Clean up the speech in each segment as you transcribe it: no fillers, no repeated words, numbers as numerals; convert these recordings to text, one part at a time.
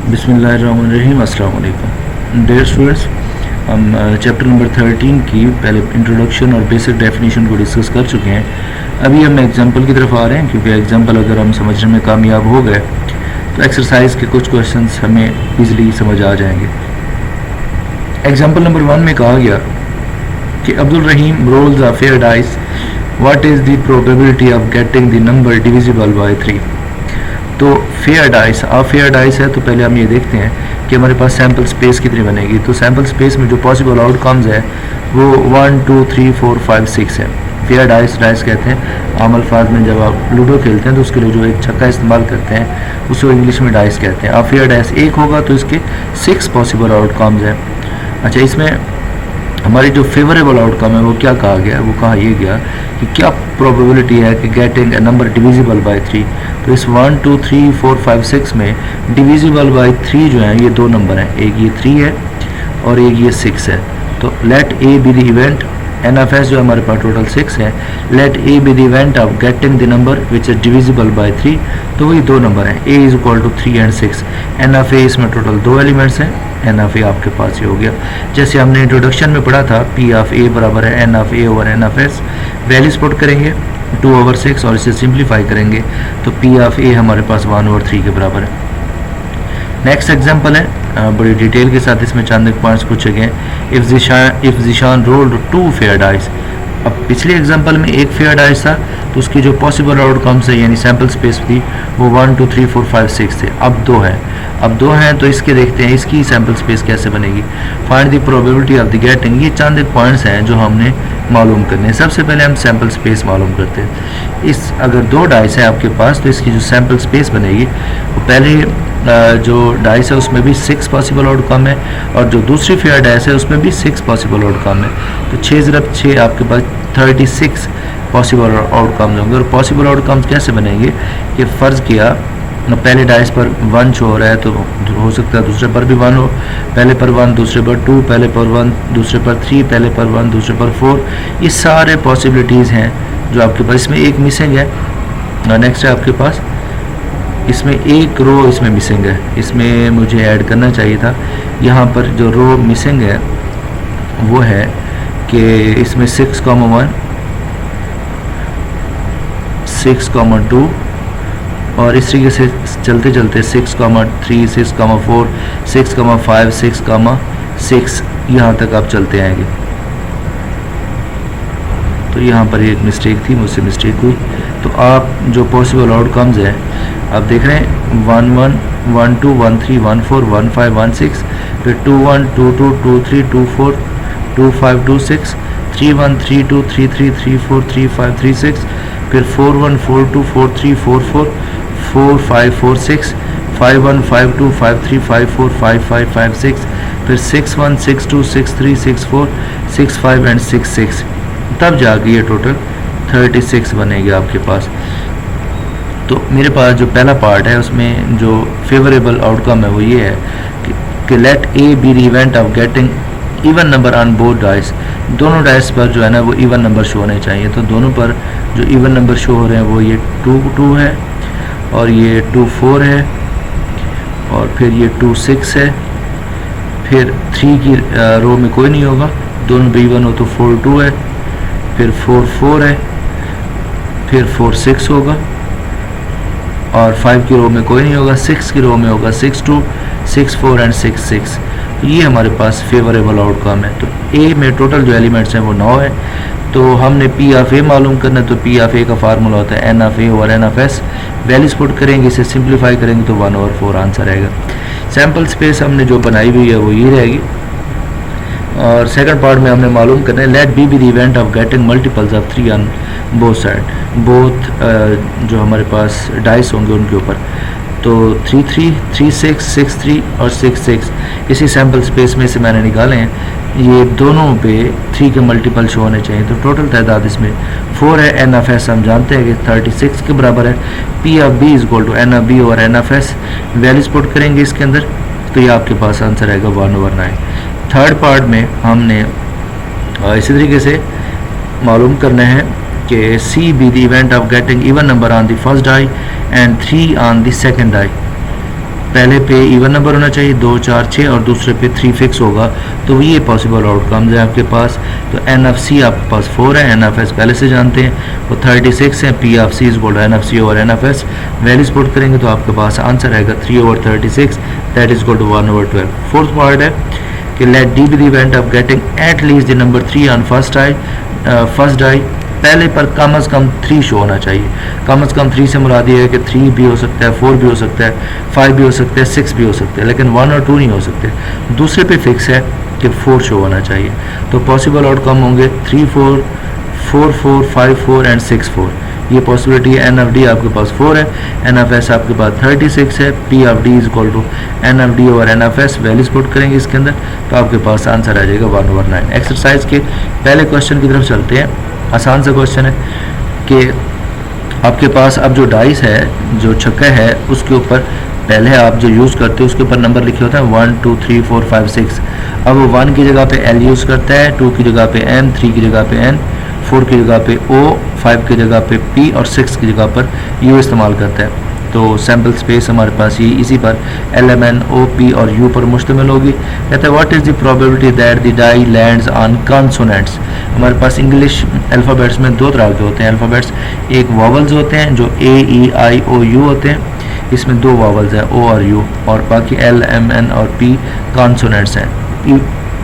बिस्मिल्लाहिर्रहमानिर्रहीम, अस्सलाम वालेकुम। डियर स्टूडेंट्स, हम चैप्टर नंबर 13 की पहले इंट्रोडक्शन और बेसिक डेफिनेशन को डिस्कस कर चुके हैं। अभी हम एग्जांपल की तरफ आ रहे हैं, क्योंकि एग्जांपल अगर हम समझने में कामयाब हो गए तो एक्सरसाइज के कुछ क्वेश्चंस हमें ईजिली समझ आ जाएंगे। एग्जांपल नंबर 1 में कहा गया कि Abdul Rahim rolls a fair dice, what is the probability of getting the number divisible by 3। तो फेयर डाइस, फेयर डाइस है, तो पहले हम ये देखते हैं कि हमारे पास सैम्पल स्पेस कितनी बनेगी। तो सैम्पल स्पेस में जो पॉसिबल आउटकम्स है वो 1 2 3 4 5 6 है। फेयर डाइस कहते हैं आम अल्फाज में। जब आप लूडो खेलते हैं तो उसके लिए जो एक छक्का इस्तेमाल करते हैं उसको इंग्लिश में डाइस कहते हैं। फेयर डाइस एक होगा तो इसके 6 पॉसिबल आउटकम्स हैं। अच्छा, इसमें हमारी जो फेवरेबल आउटकम है वो क्या कहा गया, वो कहा यह गया कि क्या प्रोबेबिलिटी है कि getting a number divisible by 3। तो इस 1 2 3 4 5 6 में डिविजिबल बाय 3 जो है ये दो नंबर हैं, एक ये 3 है और एक ये 6 है। तो let A be the event, n of S जो हमारे पास टोटल 6 है, let A be the event of getting the number which is divisible by 3। तो वही दो नंबर हैं, A is equal to 3 and 6। N of A इसमें टोटल दो एलिमेंट्स हैं, एन ऑफ ए आपके पास ही हो गया। जैसे हमने इंट्रोडक्शन में पढ़ा था, पी ऑफ ए बराबर है N of A over N of S. Values put करेंगे 2/6 और इसे सिंप्लीफाई करेंगे तो पी ऑफ ए हमारे पास 1/3 के बराबर है। नेक्स्ट एग्जांपल है, बड़ी डिटेल के साथ इसमें चंद पॉइंट्स पूछे गए। If Zeeshan rolled 2 fair dice. अब पिछले एग्जांपल में एक फेयर डाइस था तो उसकी जो पॉसिबल आउटकम्स है यानी सैम्पल स्पेस थी वो 1 2 3 4 5 6 थे। अब दो हैं तो इसके देखते हैं इसकी सैम्पल स्पेस कैसे बनेगी। Find the probability of the getting, ये चंद पॉइंट्स हैं जो हमने मालूम करने हैं। सबसे पहले हम सैम्पल स्पेस मालूम करते हैं। इस अगर दो डाइस है आपके पास तो इसकी जो सैम्पल स्पेस बनेगी वो पहले जो डाइस है उसमें भी 6 पॉसिबल आउटकम है और जो दूसरी फेयर डाइस है उसमें भी 6 पॉसिबल आउटकम है। तो 6 आपके पास 36 पॉसिबल आउटकम्स होंगे। और पॉसिबल आउटकम्स कैसे बनेंगे कि फ़र्ज़ किया पहले डाइस पर 1 शो हो रहा है तो हो सकता है दूसरे पर भी 1 हो। पहले पर 1, दूसरे पर 2, पहले पर 1, दूसरे पर 3, पहले पर 1, दूसरे पर 4। ये सारे पॉसिबिलिटीज़ हैं जो आपके पास। इसमें एक मिसिंग है। नेक्स्ट है आपके पास इसमें एक रो इसमें मिसिंग है, इसमें मुझे ऐड करना चाहिए था। यहाँ पर जो रो मिसिंग है वो है कि इसमें 6,1 6,2 और इस तरीके से चलते चलते 6,3 6,4 6,5 6,6 यहाँ तक आप चलते आएंगे। तो यहाँ पर एक मिस्टेक थी, मुझसे मिस्टेक हुई। तो आप जो पॉसिबल आउटकम्स हैं आप देख रहे हैं 1 1 1 2 1 3 1 4 1 5 1 6, फिर 2 1 2 2 2 3 2 4 2 5 2 6, 3 1 3 2 3 3 3 4 3 5 3 6, फिर 4 1 4 2 4 3 4 4 4 5 4 6, 5 1 5 2 5 3 5 4 5 5 5 6, फिर 6 1 6 2 6 3 6 4 6 5 एंड 6 6। तब जाके ये टोटल 36 बनेगी आपके पास। तो मेरे पास जो पहला पार्ट है उसमें जो फेवरेबल आउटकम है वो ये है कि let A be the event of getting even number on both dice. दोनों डाइस पर जो है ना वो इवन नंबर शो होने चाहिए। तो दोनों पर जो इवन नंबर शो हो रहे हैं वो ये 2 2 है और ये 2 4 है और फिर ये 2 6 है। फिर 3 की रो में कोई नहीं होगा, दोनों भी इवन हो तो 4 2 है, फिर 4 4 है, फिर 4 6 होगा और 5 की रो में कोई नहीं होगा। 6 की रो में होगा 6 2 6 4 एंड 6 6। तो ये हमारे पास फेवरेबल आउटकम है। तो ए में टोटल जो एलिमेंट्स हैं वो 9 है। तो हमने पी ऑफ ए मालूम करना है, तो पी ऑफ ए का फार्मूला होता है एन ऑफ ए और N of S. Values put करेंगे, इसे सिंप्लीफाई करेंगे तो 1/4 आंसर आएगा। सैम्पल स्पेस हमने जो बनाई हुई है वो ये रहेगी। और सेकंड पार्ट में हमने मालूम करना है let B the event of getting multiples of 3 on both side. Both जो हमारे पास डाइस होंगे उनके ऊपर तो 3 3 3 6 6 3 और 6 6 इसी सैम्पल स्पेस में से मैंने निकाले हैं। ये दोनों पे 3 के मल्टीपल शो होने चाहिए। तो टोटल तादाद इसमें 4 है। एन ऑफ एस हम जानते हैं कि 36 के बराबर है। P of B is equal to N of B और N of S. Values put करेंगे इसके अंदर तो ये आपके पास आंसर आएगा 1/9। थर्ड पार्ट में हमने इसी तरीके से मालूम करना है कि C be the event of getting even number on the first die and 3 on the second die. पहले पे इवन नंबर होना चाहिए 2 4 6 और दूसरे पे 3 फिक्स होगा, तो ये पॉसिबल आउटकम्स है आपके पास। तो एन ऑफ सी आपके पास 4 है, एन ऑफ एस पहले से जानते हैं वो 36 है, P of C is equal to N of C over N of S. Values put करेंगे तो आपके पास आंसर आएगा 3/36 that is equal to 1/12। Fourth part है कि let D be the event of getting at least the number 3 on first die. पहले पर कम अज़ कम 3 शो होना चाहिए। कम अज़ कम 3 से मुराद ये है कि 3 भी हो सकता है, 4 भी हो सकता है, 5 भी हो सकता है, 6 भी हो सकता है, लेकिन 1 और 2 नहीं हो सकते। दूसरे पे फिक्स है कि 4 शो होना चाहिए। तो पॉसिबल आउटकम होंगे 3 4 4 4 5 4 एंड 6 4। ये पॉसिबिलिटी है। एन ऑफ डी आपके पास 4 है, एन ऑफ एस आपके पास 36 है, P of D is equal to N of D और N of S. Values put करेंगे इसके अंदर तो आपके पास आंसर आ जाएगा 1/9। एक्सरसाइज के पहले क्वेश्चन की तरफ चलते हैं। आसान सा क्वेश्चन है कि आपके पास अब जो डाइस है, जो छक्का है, उसके ऊपर पहले आप जो यूज़ करते हो उसके ऊपर नंबर लिखे होते हैं 1 2 3 4 5 6। अब वो 1 की जगह पे एल यूज़ करता है, 2 की जगह पे एम, 3 की जगह पे एन, 4 की जगह पे ओ, 5 की जगह पे पी और 6 की जगह पर यू इस्तेमाल करता है। तो सैम्पल स्पेस हमारे पास ये इसी पर L M N O P और यू पर मुश्तमिल होगी। कहते हैं what is the probability that the die lands on consonants. हमारे पास इंग्लिश अल्फ़ाबेट्स में 2 तरह के होते हैं अल्फ़ाबेट्स। एक वॉवल्स होते हैं जो ए ई आई ओ यू होते हैं, इसमें 2 वॉवल्स हैं ओ और यू, और बाकी एल एम एन और पी कॉन्सोनेंट्स हैं।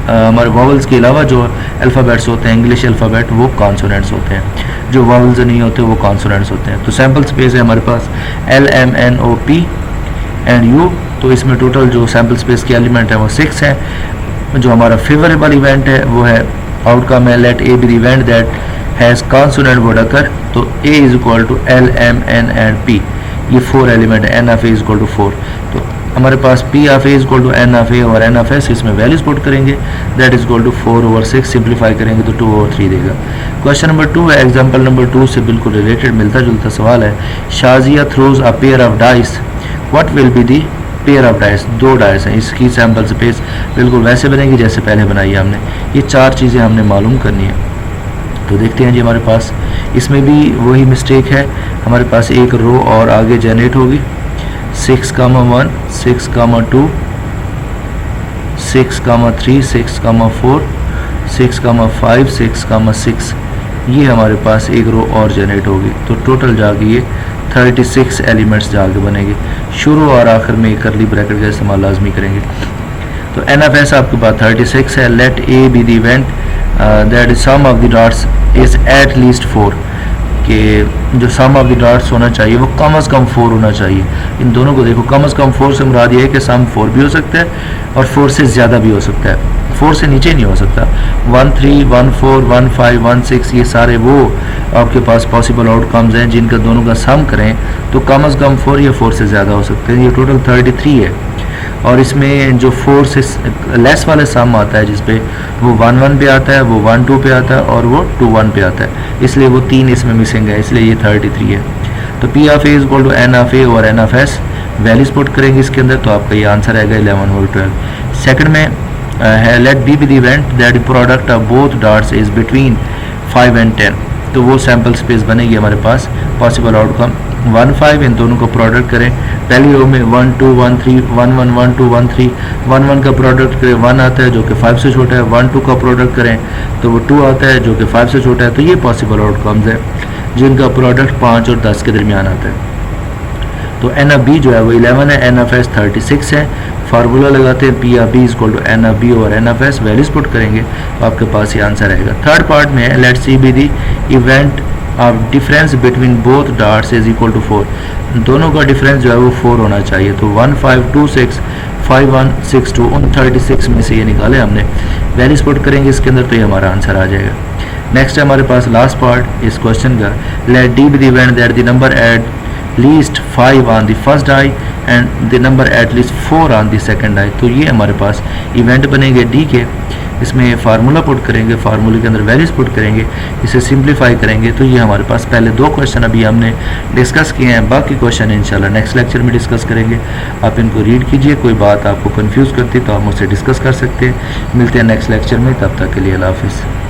हमारे वॉवल्स के अलावा जो अल्फ़ाबेट्स होते हैं इंग्लिश अल्फ़ाबेट वो कॉन्सोनेंट्स होते हैं, जो वॉवल्स नहीं होते वो कॉन्सोनेंट्स होते हैं। तो सैम्पल स्पेस है हमारे पास L M N O P and U. तो इसमें टोटल जो सैम्पल स्पेस के एलिमेंट है वो 6 है। जो हमारा फेवरेबल इवेंट है वो है आउटकम है let A be the event that has consonant word occur. तो A is equal to L M N and P, ये 4 एलिमेंट है। N of A is equal to 4। तो हमारे पास P of A is equal to N of A और N of S, इसमें values put करेंगे that is equal to 4/6। Simplify करेंगे तो 2/3 देगा। क्वेश्चन नंबर 2 है, एग्जाम्पल नंबर 2 से बिल्कुल रिलेटेड मिलता जुलता सवाल है। Shazia throws a pair of dice, what will be the pair of dice. 2 dice हैं, इसकी सैम्पल स्पेस बिल्कुल वैसे बनेगी जैसे पहले बनाई है हमने। ये 4 चीज़ें हमने मालूम करनी है। तो देखते हैं जी, हमारे पास इसमें भी वही मिस्टेक है। हमारे पास एक रो और आगे जनरेट होगी 6, 1, 6, 2, 6, 3, 6, 4, 6, 5, 6, 6। ये हमारे पास एक रो और जनरेट होगी। तो टोटल जाके ये 36 एलिमेंट्स जाके बनेंगे। शुरू और आखिर में करली ब्रैकेट का इस्तेमाल लाजमी करेंगे। तो एन एफ एस आपके पास 36 है। Let A be the event that is sum of the dots is at least 4, कि जो सम ऑफ द डॉट्स होना चाहिए वो कम अज़ कम 4 होना चाहिए। इन दोनों को देखो, कम अज़ कम 4 से मुराद ये है कि सम 4 भी हो सकता है और 4 से ज़्यादा भी हो सकता है, 4 से नीचे नहीं हो सकता। 1 3 1 4 1 5 1 6 ये सारे वो आपके पास पॉसिबल आउटकम्स हैं जिनका दोनों का सम करें तो कम अज़ कम 4 या 4 से ज़्यादा हो सकते हैं। ये टोटल 33 है। और इसमें जो 4 से लेस वाला सम आता है जिस पे वो 1 1 पे आता है, वो 1 2 पे आता है और वो 2 1 पे आता है, इसलिए वो 3 इसमें मिसिंग है, इसलिए ये 33 है। तो P of A is equal to N of A और N of S. Values put करेंगे इसके अंदर तो आपका ये आंसर आएगा 11 और 12। सेकंड में है let B be the event that the product of both dots is between 5 and 10। तो वो सैम्पल स्पेस बनेगी हमारे पास। पॉसिबल आउटकम 1 5, इन दोनों को प्रोडक्ट करें। पहली रो में 1 2 1 3 1 1 1 2 1 3, 1 1 का प्रोडक्ट करें 1 आता है जो कि 5 से छोटा है। 1 2 का प्रोडक्ट करें तो वो 2 आता है जो कि 5 से छोटा है। तो ये पॉसिबल आउटकम्स है जिनका प्रोडक्ट 5 और 10 के दरमियान आता है। तो एन ऑफ बी जो है वो 11 है, एन ऑफ एस 36 है। फार्मूला लगाते हैं P of B is equal to N of B और N of S. Values put करेंगे तो आपके पास ये आंसर आएगा। थर्ड पार्ट में है let C be the event of difference between both dots is equal to 4। दोनों का डिफरेंस जो है वो 4 होना चाहिए। तो 1 5 2 6 5 1 6 2, उन 36 में से ये निकाले हमने। वैल्यूज पुट करेंगे इसके अंदर तो ये हमारा आंसर आ जाएगा। नेक्स्ट है हमारे पास लास्ट पार्ट इस क्वेश्चन का। Let D be the event that the number at least 5 on the first die and the number at least 4 on the second die। तो ये हमारे पास इवेंट बनेंगे डी के। इसमें फार्मूला पुट करेंगे, फार्मूले के अंदर वैल्यूज पुट करेंगे, इसे सिंप्लीफाई करेंगे तो ये हमारे पास पहले 2 क्वेश्चन अभी हमने डिस्कस किए हैं। बाकी क्वेश्चन इंशाल्लाह नेक्स्ट लेक्चर में डिस्कस करेंगे। आप इनको रीड कीजिए, कोई बात आपको कंफ्यूज करती तो आप मुझसे डिस्कस कर सकते हैं। मिलते हैं नेक्स्ट लेक्चर में, तब तक के लिए अल्लाह हाफिज़।